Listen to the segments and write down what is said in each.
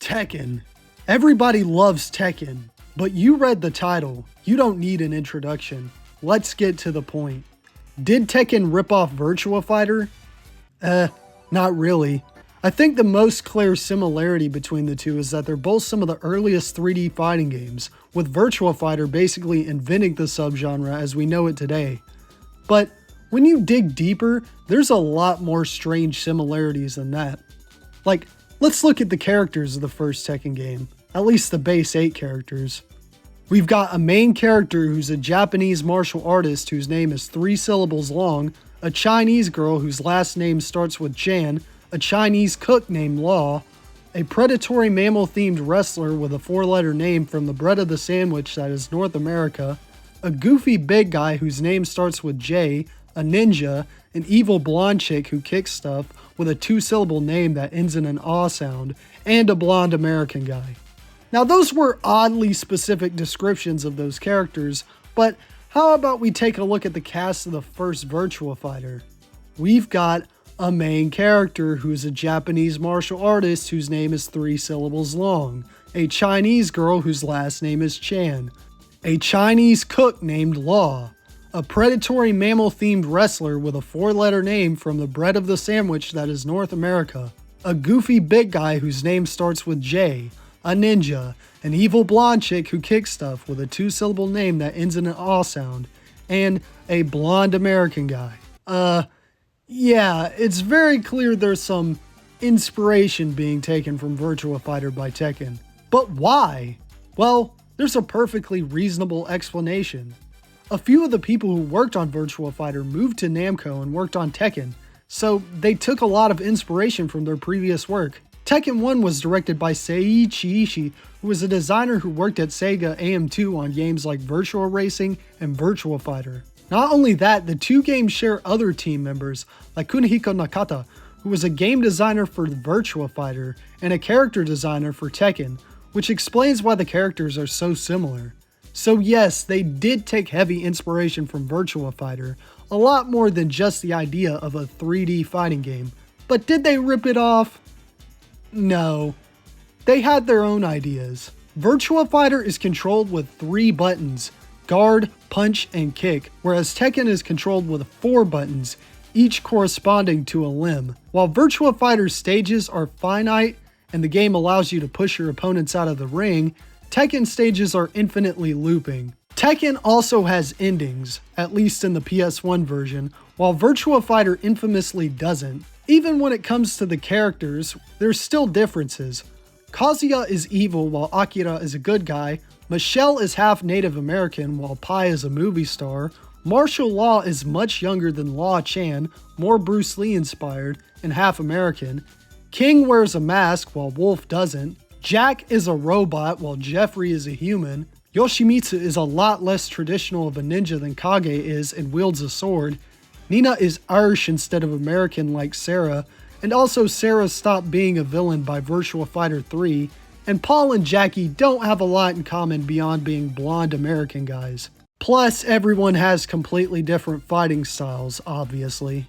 Tekken. Everybody loves Tekken, but you read the title. You don't need an introduction. Let's get to the point. Did Tekken rip off Virtua Fighter? Not really. I think the most clear similarity between the two is that they're both some of the earliest 3D fighting games, with Virtua Fighter basically inventing the subgenre as we know it today. But when you dig deeper, there's a lot more strange similarities than that. Like, let's look at the characters of the first Tekken game, at least the base 8 characters. We've got a main character who's a Japanese martial artist whose name is 3 syllables long, a Chinese girl whose last name starts with Chan, a Chinese cook named Law, a predatory mammal-themed wrestler with a 4-letter name from the bread of the sandwich that is North America, a goofy big guy whose name starts with J, a ninja, an evil blonde chick who kicks stuff with a 2-syllable name that ends in an aw sound, and a blonde American guy. Now those were oddly specific descriptions of those characters, but how about we take a look at the cast of the first Virtua Fighter? We've got a main character who's a Japanese martial artist whose name is 3 syllables long, a Chinese girl whose last name is Chan, a Chinese cook named Law, a predatory mammal-themed wrestler with a 4-letter name from the bread of the sandwich that is North America, a goofy big guy whose name starts with J, a ninja, an evil blonde chick who kicks stuff with a 2-syllable name that ends in an aw sound, and a blonde American guy. Yeah, it's very clear there's some inspiration being taken from Virtua Fighter by Tekken. But why? Well, there's a perfectly reasonable explanation. A few of the people who worked on Virtua Fighter moved to Namco and worked on Tekken, so they took a lot of inspiration from their previous work. Tekken 1 was directed by Seiichi Ishii, who was a designer who worked at Sega AM2 on games like Virtua Racing and Virtua Fighter. Not only that, the two games share other team members, like Kunihiko Nakata, who was a game designer for Virtua Fighter and a character designer for Tekken, which explains why the characters are so similar. So yes, they did take heavy inspiration from Virtua Fighter, a lot more than just the idea of a 3D fighting game. But did they rip it off? No. They had their own ideas. Virtua Fighter is controlled with 3 buttons, guard, punch, and kick, whereas Tekken is controlled with 4 buttons, each corresponding to a limb. While Virtua Fighter's stages are finite and the game allows you to push your opponents out of the ring, Tekken stages are infinitely looping. Tekken also has endings, at least in the PS1 version, while Virtua Fighter infamously doesn't. Even when it comes to the characters, there's still differences. Kazuya is evil while Akira is a good guy, Michelle is half Native American while Pai is a movie star, Martial Law is much younger than Law Chan, more Bruce Lee inspired, and half American, King wears a mask while Wolf doesn't, Jack is a robot while Jeffrey is a human, Yoshimitsu is a lot less traditional of a ninja than Kage is and wields a sword, Nina is Irish instead of American like Sarah, and also Sarah stopped being a villain by Virtua Fighter 3, and Paul and Jackie don't have a lot in common beyond being blonde American guys. Plus, everyone has completely different fighting styles, obviously.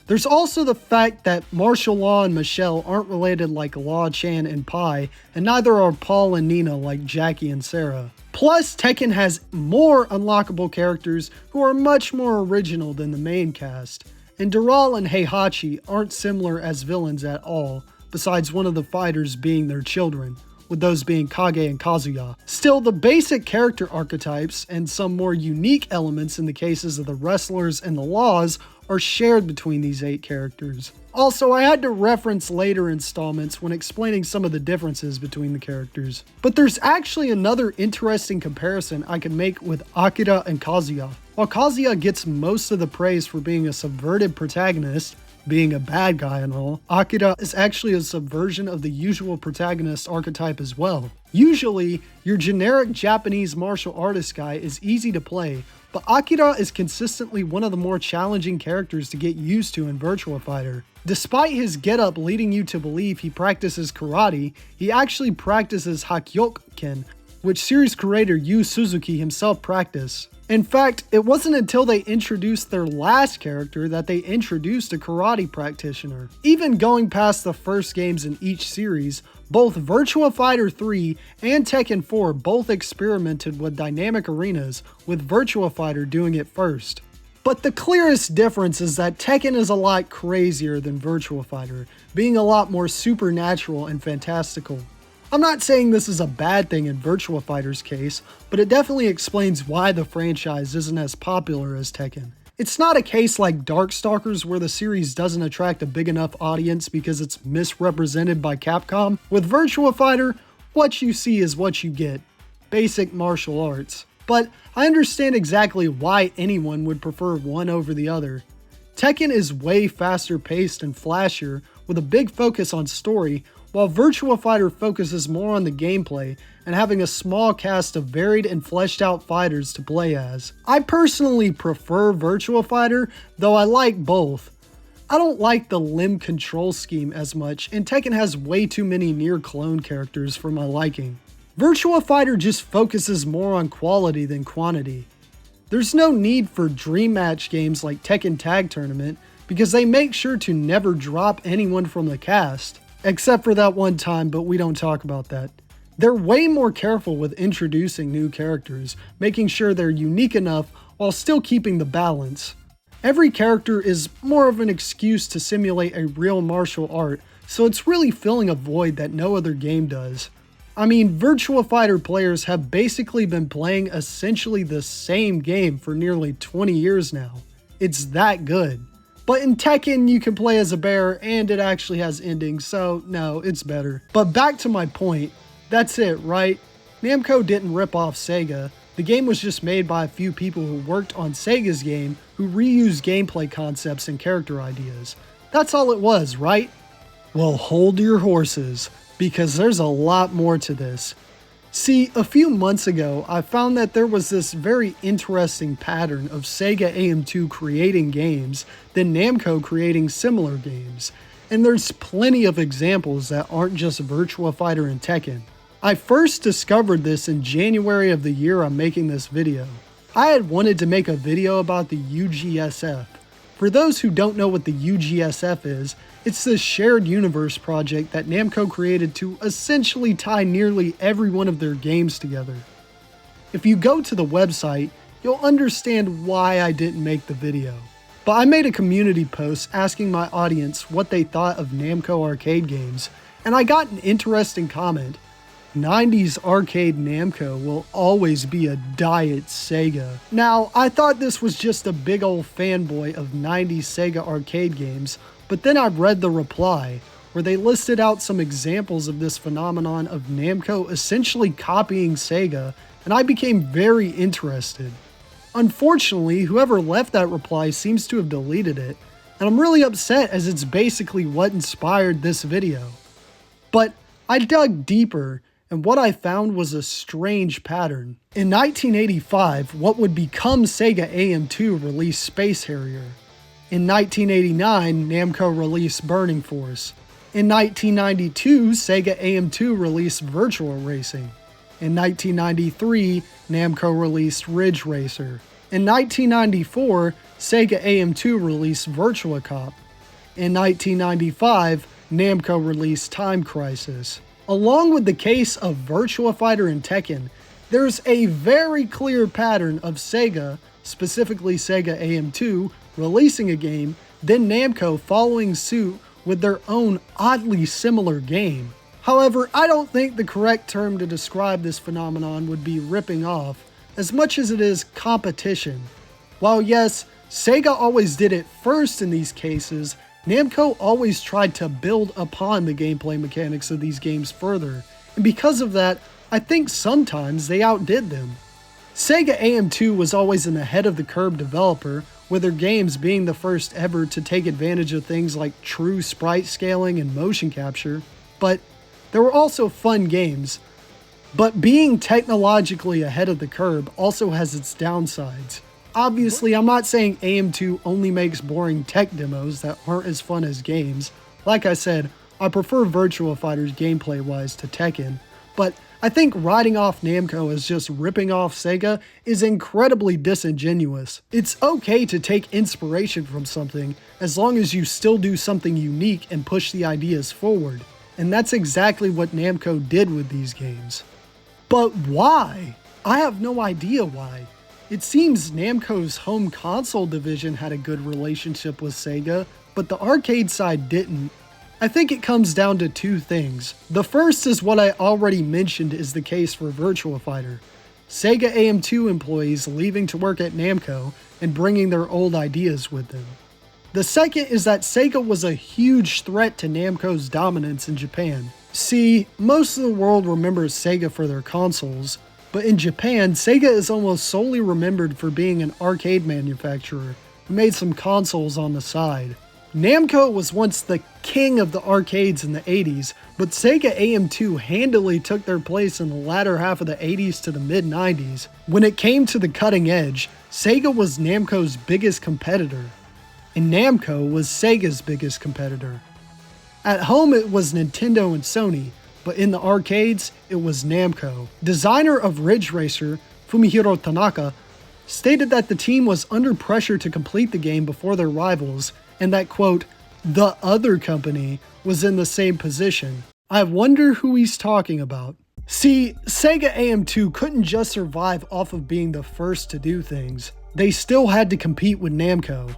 There's also the fact that Martial Law and Michelle aren't related like Law Chan and Pai, and neither are Paul and Nina like Jackie and Sarah. Plus, Tekken has more unlockable characters who are much more original than the main cast, and Doral and Heihachi aren't similar as villains at all, besides one of the fighters being their children, with those being Kage and Kazuya. Still, the basic character archetypes and some more unique elements in the cases of the wrestlers and the laws are shared between these 8 characters. Also, I had to reference later installments when explaining some of the differences between the characters. But there's actually another interesting comparison I can make with Akira and Kazuya. While Kazuya gets most of the praise for being a subverted protagonist, being a bad guy and all, Akira is actually a subversion of the usual protagonist archetype as well. Usually, your generic Japanese martial artist guy is easy to play, but Akira is consistently one of the more challenging characters to get used to in Virtua Fighter. Despite his getup leading you to believe he practices karate, he actually practices Hakyoken, which series creator Yu Suzuki himself practiced. In fact, it wasn't until they introduced their last character that they introduced a karate practitioner. Even going past the first games in each series, both Virtua Fighter 3 and Tekken 4 both experimented with dynamic arenas, with Virtua Fighter doing it first. But the clearest difference is that Tekken is a lot crazier than Virtua Fighter, being a lot more supernatural and fantastical. I'm not saying this is a bad thing in Virtua Fighter's case, but it definitely explains why the franchise isn't as popular as Tekken. It's not a case like Darkstalkers where the series doesn't attract a big enough audience because it's misrepresented by Capcom. With Virtua Fighter, what you see is what you get. Basic martial arts. But I understand exactly why anyone would prefer one over the other. Tekken is way faster paced and flashier with a big focus on story, while Virtua Fighter focuses more on the gameplay and having a small cast of varied and fleshed out fighters to play as. I personally prefer Virtua Fighter, though I like both. I don't like the limb control scheme as much, and Tekken has way too many near clone characters for my liking. Virtua Fighter just focuses more on quality than quantity. There's no need for dream match games like Tekken Tag Tournament because they make sure to never drop anyone from the cast. Except for that one time, but we don't talk about that. They're way more careful with introducing new characters, making sure they're unique enough while still keeping the balance. Every character is more of an excuse to simulate a real martial art, so it's really filling a void that no other game does. I mean, Virtua Fighter players have basically been playing essentially the same game for nearly 20 years now. It's that good. But in Tekken, you can play as a bear, and it actually has endings, so no, it's better. But back to my point, that's it, right? Namco didn't rip off Sega. The game was just made by a few people who worked on Sega's game, who reused gameplay concepts and character ideas. That's all it was, right? Well, hold your horses, because there's a lot more to this. See, a few months ago, I found that there was this very interesting pattern of Sega AM2 creating games, then Namco creating similar games. And there's plenty of examples that aren't just Virtua Fighter and Tekken. I first discovered this in January of the year I'm making this video. I had wanted to make a video about the UGSF. For those who don't know what the UGSF is, it's this shared universe project that Namco created to essentially tie nearly every one of their games together. If you go to the website, you'll understand why I didn't make the video. But I made a community post asking my audience what they thought of Namco arcade games, and I got an interesting comment. 90s arcade Namco will always be a diet Sega. Now, I thought this was just a big old fanboy of 90s Sega arcade games, but then I read the reply, where they listed out some examples of this phenomenon of Namco essentially copying Sega, and I became very interested. Unfortunately, whoever left that reply seems to have deleted it, and I'm really upset as it's basically what inspired this video. But I dug deeper, and what I found was a strange pattern. In 1985, what would become Sega AM2 released Space Harrier. In 1989, Namco released Burning Force. In 1992, Sega AM2 released Virtual Racing. In 1993, Namco released Ridge Racer. In 1994, Sega AM2 released Virtua Cop. In 1995, Namco released Time Crisis. Along with the case of Virtua Fighter and Tekken, there's a very clear pattern of Sega, specifically Sega AM2, releasing a game, then Namco following suit with their own oddly similar game. However, I don't think the correct term to describe this phenomenon would be ripping off, as much as it is competition. While yes, Sega always did it first in these cases, Namco always tried to build upon the gameplay mechanics of these games further, and because of that, I think sometimes they outdid them. Sega AM2 was always an ahead-of-the-curve developer, with their games being the first ever to take advantage of things like true sprite scaling and motion capture, but there were also fun games. But being technologically ahead of the curve also has its downsides. Obviously, I'm not saying AM2 only makes boring tech demos that aren't as fun as games. Like I said, I prefer Virtua Fighters gameplay-wise to Tekken, but I think writing off Namco as just ripping off Sega is incredibly disingenuous. It's okay to take inspiration from something as long as you still do something unique and push the ideas forward, and that's exactly what Namco did with these games. But why? I have no idea why. It seems Namco's home console division had a good relationship with Sega, but the arcade side didn't. I think it comes down to two things. The first is what I already mentioned is the case for Virtua Fighter. Sega AM2 employees leaving to work at Namco and bringing their old ideas with them. The second is that Sega was a huge threat to Namco's dominance in Japan. See, most of the world remembers Sega for their consoles, but in Japan, Sega is almost solely remembered for being an arcade manufacturer who made some consoles on the side. Namco was once the king of the arcades in the 80s, but Sega AM2 handily took their place in the latter half of the 80s to the mid-90s. When it came to the cutting edge, Sega was Namco's biggest competitor, and Namco was Sega's biggest competitor. At home it was Nintendo and Sony, but in the arcades it was Namco. Designer of Ridge Racer, Fumihiro Tanaka, stated that the team was under pressure to complete the game before their rivals, and that, quote, the other company was in the same position. I wonder who he's talking about. See, Sega AM2 couldn't just survive off of being the first to do things. They still had to compete with Namco.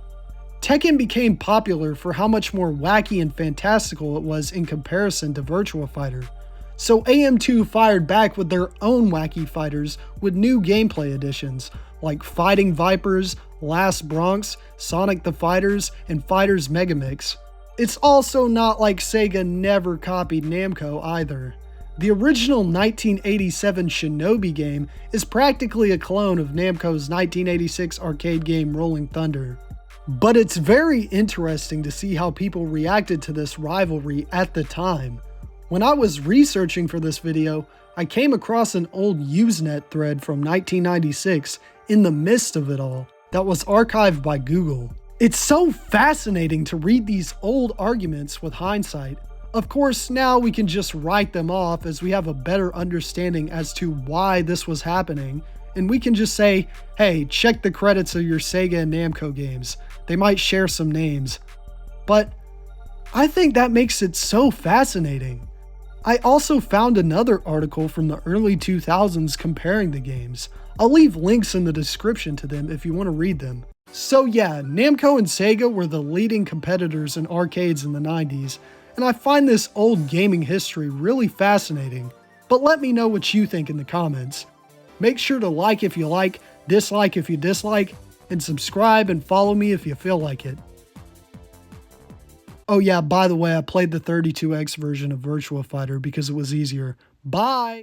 Tekken became popular for how much more wacky and fantastical it was in comparison to Virtua Fighter. So AM2 fired back with their own wacky fighters with new gameplay additions, like Fighting Vipers, Last Bronx, Sonic the Fighters, and Fighters Megamix. It's also not like Sega never copied Namco either. The original 1987 Shinobi game is practically a clone of Namco's 1986 arcade game Rolling Thunder. But it's very interesting to see how people reacted to this rivalry at the time. When I was researching for this video, I came across an old Usenet thread from 1996 in the midst of it all that was archived by Google. It's so fascinating to read these old arguments with hindsight. Of course, now we can just write them off as we have a better understanding as to why this was happening, and we can just say, hey, check the credits of your Sega and Namco games. They might share some names. But I think that makes it so fascinating. I also found another article from the early 2000s comparing the games. I'll leave links in the description to them if you want to read them. So yeah, Namco and Sega were the leading competitors in arcades in the 90s, and I find this old gaming history really fascinating. But let me know what you think in the comments. Make sure to like if you like, dislike if you dislike, and subscribe and follow me if you feel like it. Oh yeah, by the way, I played the 32X version of Virtua Fighter because it was easier. Bye!